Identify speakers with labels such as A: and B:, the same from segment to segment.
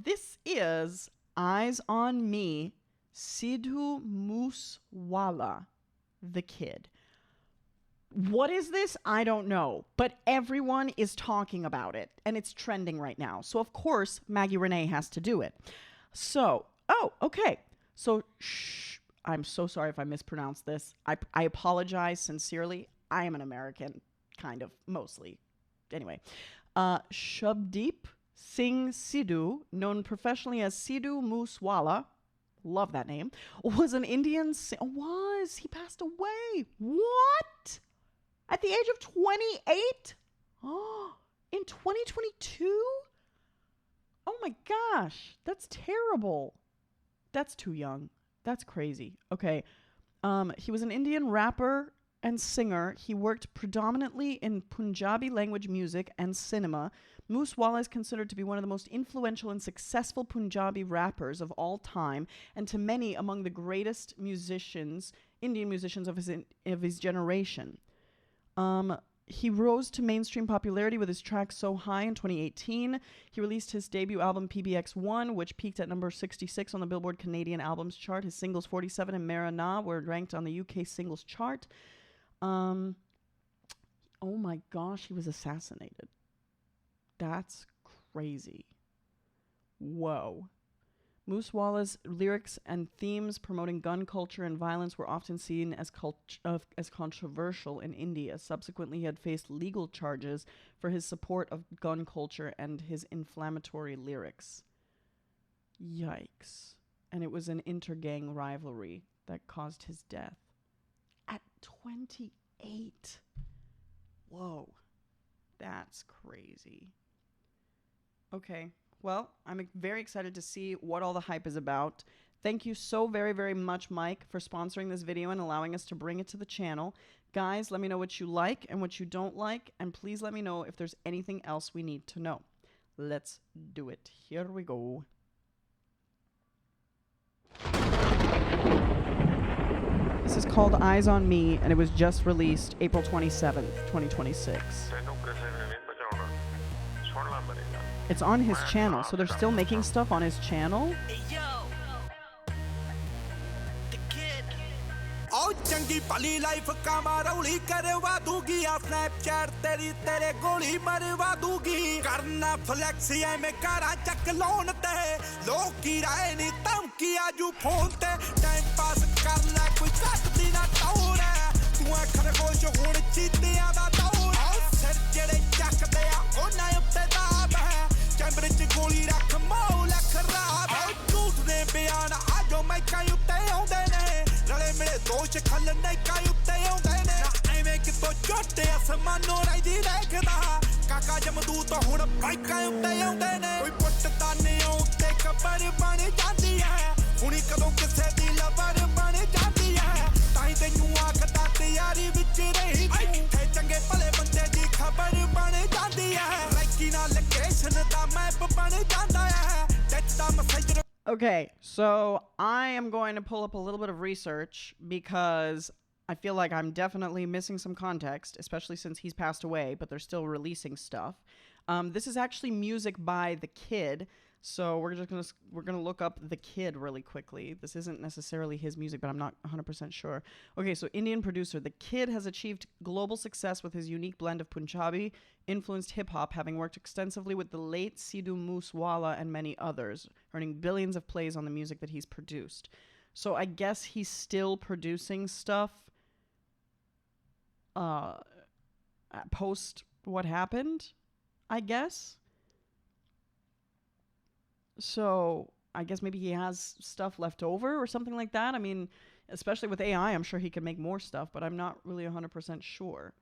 A: This is Eyes on Me, Sidhu Moose Wala, the kid. What is this? I don't know. But everyone is talking about it, and it's trending right now. So, of course, Maggie Reneé has to do it. So, okay. So, I'm so sorry if I mispronounced this. I apologize sincerely. I am an American, kind of, mostly. Anyway, Shubdeep Singh Sidhu, known professionally as Sidhu Moose Wala, love that name, was an Indian. He passed away. What? At the age of 28? Oh, in 2022? Oh my gosh, that's terrible. That's too young. That's crazy. Okay. He was an Indian rapper and singer. He worked predominantly in Punjabi language music and cinema. Moose Wala is considered to be one of the most influential and successful Punjabi rappers of all time, and to many among the greatest musicians, Indian musicians of his generation. He rose to mainstream popularity with his track So High in 2018. He released his debut album PBX1, which peaked at number 66 on the Billboard Canadian Albums chart. His singles 47 and Mera Na were ranked on the UK singles chart. Oh my gosh, he was assassinated. That's crazy. Whoa. Moose Wala's lyrics and themes promoting gun culture and violence were often seen as controversial in India. Subsequently, he had faced legal charges for his support of gun culture and his inflammatory lyrics. Yikes. And it was an inter-gang rivalry that caused his death. At 28. Whoa. That's crazy. Okay. Well, I'm very excited to see what all the hype is about. Thank you so very, very much, Mike, for sponsoring this video and allowing us to bring it to the channel. Guys, let me know what you like and what you don't like, and please let me know if there's anything else we need to know. Let's do it. Here we go. This is called Eyes on Me, and it was just released April 27th, 2026. It's on his channel, so they're still making stuff on his channel?
B: चंगी भली life कामारौली करवा दूंगी आ Snapchat तेरी तेरे गोली मरवा दूंगी करना फ्लेक्स में करा चक लोन ते लोग की राय नी धमकी आजू फोन ते टाइम पास कर ले कोई कट दी ना टौर है तू खरगोश हुण चीतियां दा दौर है सिर जेड़े चकदे आ ओना उत्ते दाब है कैमरे च गोली रख मौल खराब है झूठ दे बयान आजो मैं कई उत्ते आउंदे ने रले मेरे दोष खलने काई उत्ते आउंदे ने एवें कितो चोटे आसमानों राई दी देखदा काका जमदू तो हुण बाइकां उत्ते आउंदे ने कोई पुੱਟਦਾ ने उत्ते खबर बन जांदी है हुणी कदों किसे दी लबर बन जांदी है ताई तैनू आखदा तैयारी विच रही थे चंगे भले बंदे दी खबर बन जांदी है लाइकी नाल लोकेशन दा मैप बन जांदा है डेट दा message.
A: Okay, so I am going to pull up a little bit of research because I feel like I'm definitely missing some context, especially since he's passed away, but they're still releasing stuff. This is actually music by The Kid, so we're gonna look up The Kid really quickly. This isn't necessarily his music, but I'm not 100% sure. Okay, so Indian producer The Kid has achieved global success with his unique blend of Punjabi influenced hip-hop, having worked extensively with the late Sidhu Moose Wala and many others, earning billions of plays on the music that he's produced. So I guess he's still producing stuff post what happened, I guess. So I guess maybe he has stuff left over or something like that. I mean, especially with AI, I'm sure he could make more stuff, but I'm not really 100% sure.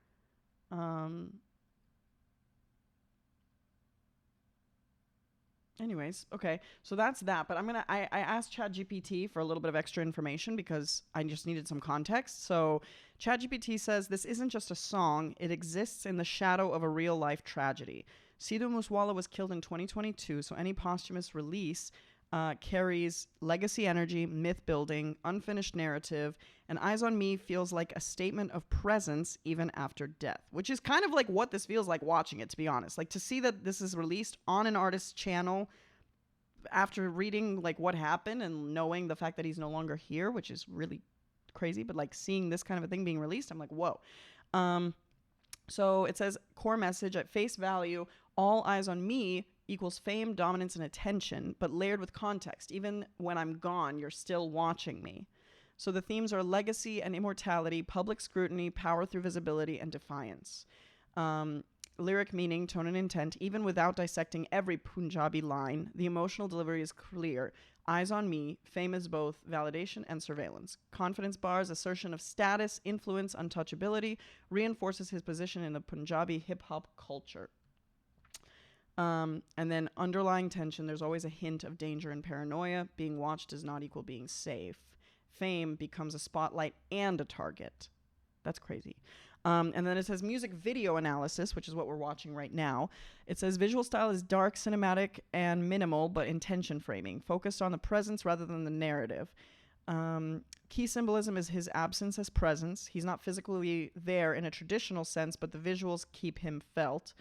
A: Anyways, okay, so that's that. But I asked ChatGPT for a little bit of extra information because I just needed some context. So ChatGPT says this isn't just a song. It exists in the shadow of a real life tragedy. Sidhu Moose Wala was killed in 2022, so any posthumous release carries legacy energy, myth building, unfinished narrative, and Eyes on Me feels like a statement of presence even after death, which is kind of like what this feels like watching it, to be honest. Like, to see that this is released on an artist's channel after reading like what happened and knowing the fact that he's no longer here, which is really crazy, but like seeing this kind of a thing being released, I'm like, whoa. So it says core message at face value, all eyes on me equals fame, dominance, and attention, but layered with context. Even when I'm gone, you're still watching me. So the themes are legacy and immortality, public scrutiny, power through visibility, and defiance. Lyric meaning, tone, and intent. Even without dissecting every Punjabi line, the emotional delivery is clear. Eyes on me, fame is both validation and surveillance. Confidence bars, assertion of status, influence, untouchability, reinforces his position in the Punjabi hip-hop culture. And then underlying tension, there's always a hint of danger and paranoia. Being watched does not equal being safe. Fame becomes a spotlight and a target. That's crazy. And then it says music video analysis, which is what we're watching right now. It says visual style is dark, cinematic, and minimal, but intention framing, focused on the presence rather than the narrative. Key symbolism is his absence as presence. He's not physically there in a traditional sense, but the visuals keep him felt.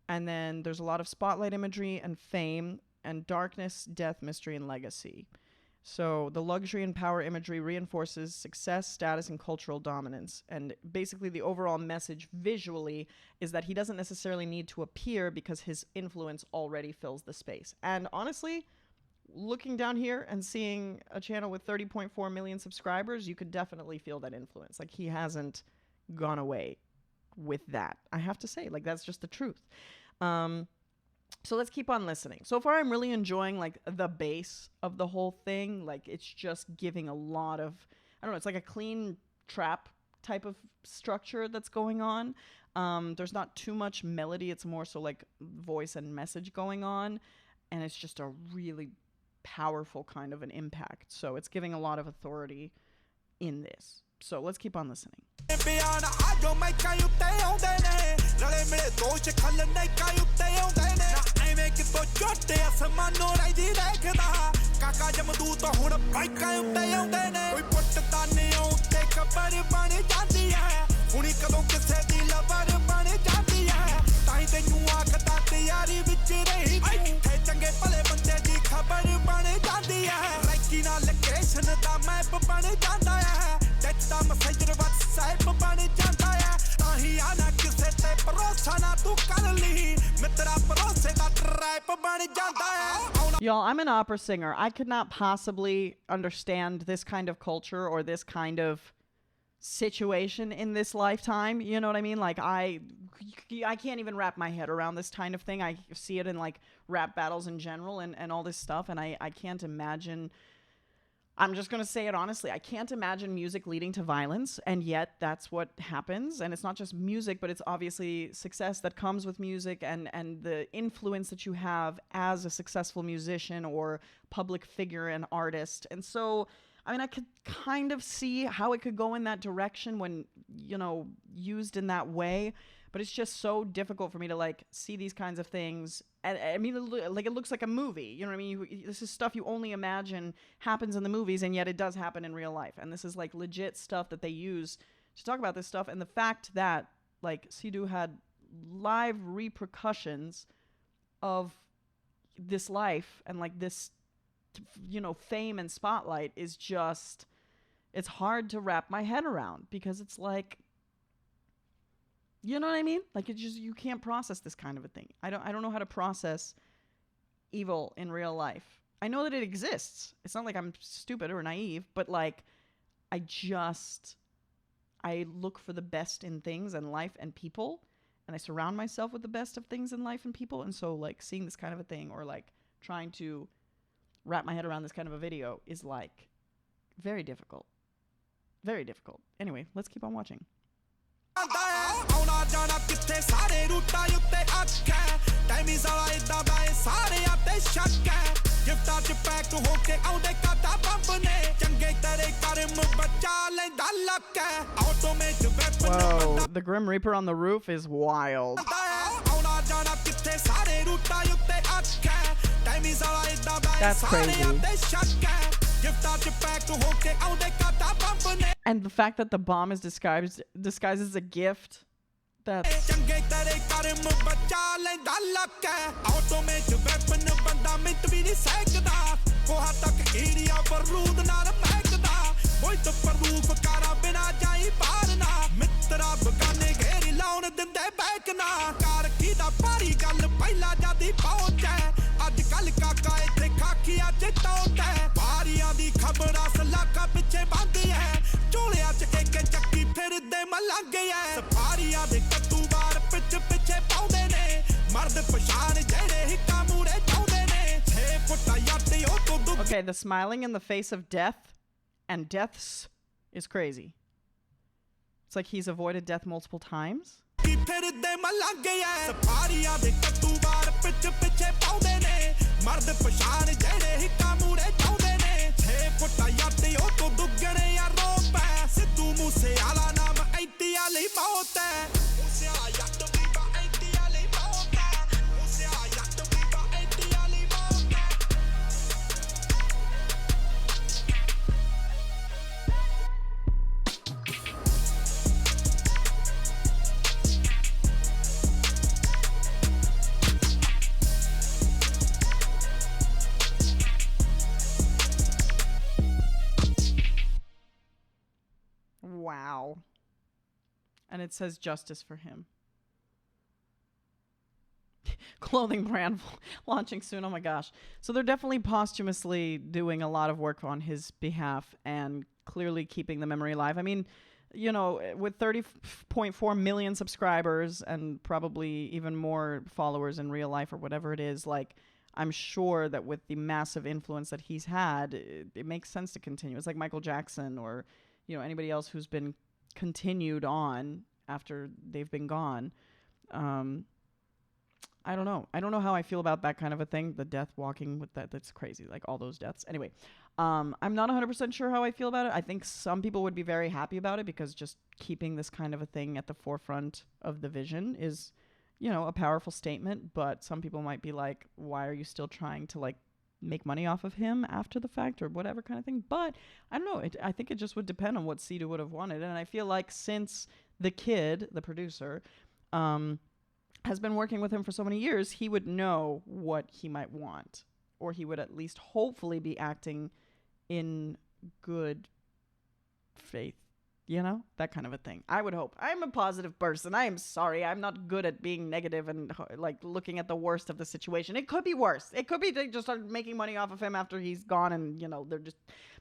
A: And then there's a lot of spotlight imagery and fame and darkness, death, mystery, and legacy. So the luxury and power imagery reinforces success, status, and cultural dominance. And basically the overall message visually is that he doesn't necessarily need to appear because his influence already fills the space. And honestly, looking down here and seeing a channel with 30.4 million subscribers, you could definitely feel that influence. Like, he hasn't gone away with that. I have to say, like, that's just the truth. So let's keep on listening. So far, I'm really enjoying like the base of the whole thing. Like, it's just giving a lot of, I don't know, it's like a clean trap type of structure that's going on. There's not too much melody. It's more so like voice and message going on. And it's just a really powerful kind of an impact. So it's giving a lot of authority in this. So let's keep on listening. Y'all, I'm an opera singer. I could not possibly understand this kind of culture or this kind of situation in this lifetime. You know what I mean? Like, I can't even wrap my head around this kind of thing. I see it in like rap battles in general and all this stuff. And I can't imagine, I'm just going to say it honestly, I can't imagine music leading to violence, and yet that's what happens. And it's not just music, but it's obviously success that comes with music and the influence that you have as a successful musician or public figure and artist. And so, I mean, I could kind of see how it could go in that direction when, you know, used in that way. But it's just so difficult for me to like see these kinds of things. And I mean, like, it looks like a movie. You know what I mean? This is stuff you only imagine happens in the movies, and yet it does happen in real life. And this is like legit stuff that they use to talk about this stuff. And the fact that like Sidhu had live repercussions of this life and like this, you know, fame and spotlight is just, it's hard to wrap my head around, because it's like, you know what I mean? Like, it's just, you can't process this kind of a thing. I don't know how to process evil in real life. I know that it exists. It's not like I'm stupid or naive, but like, I look for the best in things and life and people, and I surround myself with the best of things in life and people. And so like seeing this kind of a thing, or like trying to wrap my head around this kind of a video, is like very difficult. Very difficult. Anyway, let's keep on watching. Whoa, the Grim Reaper on the roof is wild. That's crazy. And the fact that the bomb is disguised as a gift That's...
B: ਚੰਗੇ ਤੇਰੇ ਕਰਮ ਬਚਾ ਲੈਂਦਾ ਲੱਕ automate weapon ਬੰਦਾ minute ਵੀ ਨਹੀਂ ਸੈਕਦਾ ਕੋਹਾ ਤੱਕ area ਬਰੂਦ ਨਾਲ ਮਹਿਕਦਾ ਕੋਈ ਤਾਂ ਪ੍ਰੂਫ ਕਰਾ ਬਿਨਾ ਜਾਈ ਬਾਹਰ ਨਾ ਮਿੱਤਰਾ ਬਗਾਨੇ ਘੇਰੀ ਲਾਉਣ ਦਿੰਦੇ ਬੈਕ ਨਾ ਕਾਰ ਕੀ ਦਾ ਭਾਰੀ ਗੱਲ ਪਹਿਲਾਂ ਜਾਂਦੀ ਪਹੁੰਚੈ ਅੱਜ ਕੱਲ ਕਾਕਾ ਇੱਥੇ ਖਾਖੀਆਂ ਚ ਟੋਟੈ ਬਾਰੀਆਂ ਦੀ ਖਬਰਾਂ ਸਲਾਖਾਂ ਪਿੱਛੇ ਬੰਦੀ ਐ ਝੋਲਿਆਂ ਚ ਕੇ ਚੱਕੀ ਫਿਰਦੇ ਮਲੰਗੇ ਐ ਸਫਾਰੀਆਂ ਦੇ ਕੱਤੂਵਾਰ ਪਿੱਛੇ ਪਾਉਂਦੇ ਨੇ ਮਰਦ ਪਛਾਣ ਜਿਹੜੇ ਹਿੱਕਾਂ ਮੂਰੇ ਚਾਉਂਦੇ ਨੇ 6 ਫੁੱਟਾ ਯੱਟ ਉਹ ਤੋਂ ਦੁੱਖ
A: Okay, the smiling in the face of death and deaths is crazy. It's like he's avoided death multiple times.
B: ਕੀ ਫਿਰਦੇ ਮਲੰਗੇ ਐ ਸਫਾਰੀਆਂ ਦੇ ਕੱਤੂਵਾਰ ਪਿੱਛੇ ਪਾਉਂਦੇ ਨੇ ਮਰਦ ਪਛਾਣ ਜਿਹੜੇ ਹਿੱਕਾਂ ਮੂਰੇ ਚਾਉਂਦੇ ਨੇ 6 ਫੁੱਟਾ ਯੱਟ ਉਹ ਤੋਂ ਦੁੱਗਣੇ ਆ ਰੋਪ ਐ ਸਿੱਧੂ ਮੂਸੇ ਵਾਲਾ ਨਾਮ ਐਂਟੀ ਵਾਲੀ ਮੌਤ ਐ ਮੂਸੇ ਵਾਲਾ ਯੱਟ ਵੀ ਬਾ ਐਂਟੀ ਵਾਲੀ ਮੌਤ ਐ ਮੂਸੇ ਵਾਲਾ ਯੱਟ ਵੀ ਬਾ ਐਂਟੀ ਵਾਲੀ ਮੌਤ ਐ
A: Wow. And it says justice for him. Clothing brand launching soon. Oh my gosh. So they're definitely posthumously doing a lot of work on his behalf and clearly keeping the memory alive. I mean, you know, with 30.4 million subscribers and probably even more followers in real life or whatever it is, like, I'm sure that with the massive influence that he's had, it makes sense to continue. It's like Michael Jackson or, you know, anybody else who's been continued on after they've been gone. I don't know. I don't know how I feel about that kind of a thing. The death walking with that's crazy. Like all those deaths. Anyway, I'm not 100% sure how I feel about it. I think some people would be very happy about it because just keeping this kind of a thing at the forefront of the vision is, you know, a powerful statement. But some people might be like, why are you still trying to like make money off of him after the fact or whatever kind of thing? But I don't know. I think it just would depend on what Sidhu would have wanted. And I feel like since the kid, the producer, has been working with him for so many years, he would know what he might want, or he would at least hopefully be acting in good faith, you know, that kind of a thing. I would hope. I'm a positive person. I am sorry. I'm not good at being negative and like looking at the worst of the situation. It could be worse. It could be they just started making money off of him after he's gone and, you know, they're just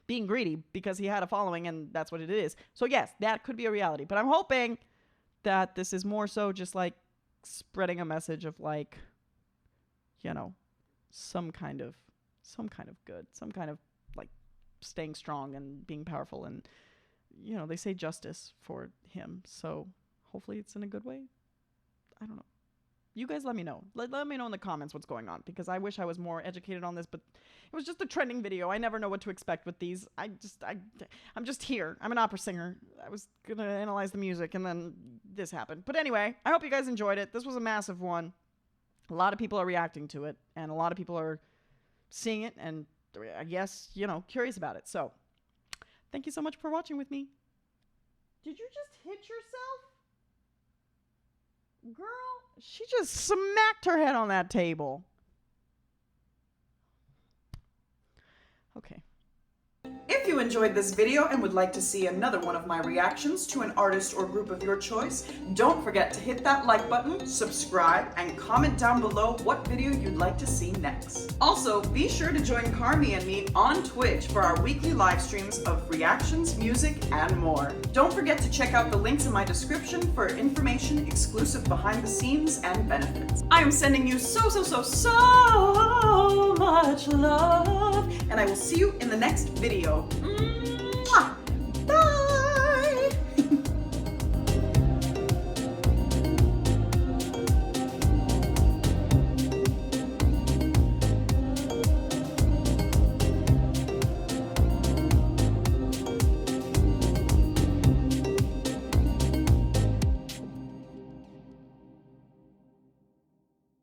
A: being greedy because he had a following and that's what it is. So yes, that could be a reality. But I'm hoping that this is more so just like spreading a message of like, you know, some kind of good, some kind of like staying strong and being powerful and, you know, they say justice for him. So hopefully it's in a good way. I don't know. You guys let me know. Let me know in the comments what's going on because I wish I was more educated on this, but it was just a trending video. I never know what to expect with these. I'm just here. I'm an opera singer. I was going to analyze the music and then this happened. But anyway, I hope you guys enjoyed it. This was a massive one. A lot of people are reacting to it and a lot of people are seeing it and I guess, you know, curious about it. So thank you so much for watching with me. Did you just hit yourself? Girl, she just smacked her head on that table. Okay. If you enjoyed this video and would like to see another one of my reactions to an artist or group of your choice, don't forget to hit that like button, subscribe, and comment down below what video you'd like to see next. Also, be sure to join Carmi and me on Twitch for our weekly live streams of reactions, music, and more. Don't forget to check out the links in my description for information exclusive behind the scenes and benefits. I am sending you so much love, and I will see you in the next video.